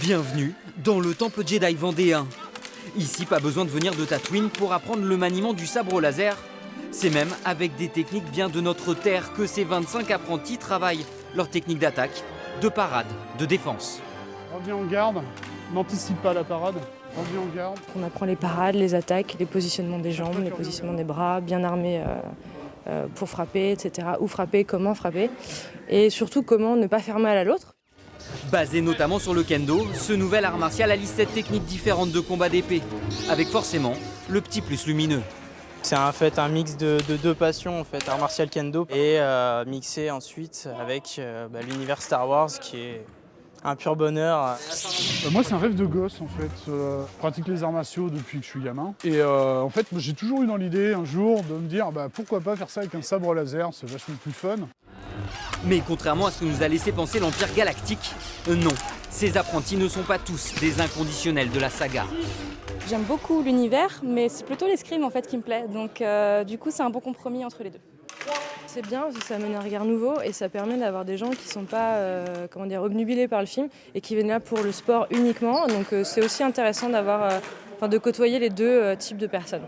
Bienvenue dans le temple Jedi vendéen. Ici, pas besoin de venir de Tatooine pour apprendre le maniement du sabre laser. C'est même avec des techniques bien de notre terre que ces 25 apprentis travaillent leurs techniques d'attaque, de parade, de défense. Reviens en garde, n'anticipe pas la parade, reviens en garde. On apprend les parades, les attaques, les positionnements des jambes, les positionnements des bras, bien armés pour frapper, etc. Où frapper, comment frapper. Et surtout, comment ne pas faire mal à l'autre. Basé notamment sur le kendo, ce nouvel art martial allie 7 techniques différentes de combat d'épée, avec forcément le petit plus lumineux. C'est en fait un mix de deux passions, en fait, art martial kendo, et mixé ensuite avec l'univers Star Wars qui est un pur bonheur. Moi, c'est un rêve de gosse, en fait. Je pratique les arts martiaux depuis que je suis gamin. Et en fait, j'ai toujours eu dans l'idée, un jour, de me dire pourquoi pas faire ça avec un sabre laser, c'est vachement plus fun. Mais contrairement à ce que nous a laissé penser l'Empire Galactique, non, ces apprentis ne sont pas tous des inconditionnels de la saga. J'aime beaucoup l'univers, mais c'est plutôt l'escrime en fait qui me plaît. Donc du coup, c'est un bon compromis entre les deux. C'est bien parce que ça amène un regard nouveau et ça permet d'avoir des gens qui ne sont pas obnubilés par le film et qui viennent là pour le sport uniquement. Donc c'est aussi intéressant de côtoyer les deux types de personnes.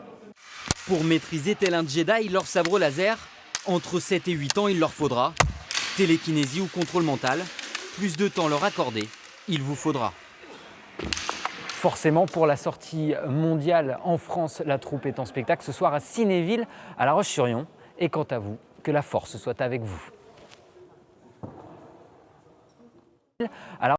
Pour maîtriser tel un Jedi leur sabre laser, entre 7 et 8 ans, il leur faudra télékinésie ou contrôle mental. Plus de temps leur accorder, il vous faudra. Forcément, pour la sortie mondiale en France, la troupe est en spectacle ce soir à Cinéville, à La Roche-sur-Yon. Et quant à vous, que la force soit avec vous. Alors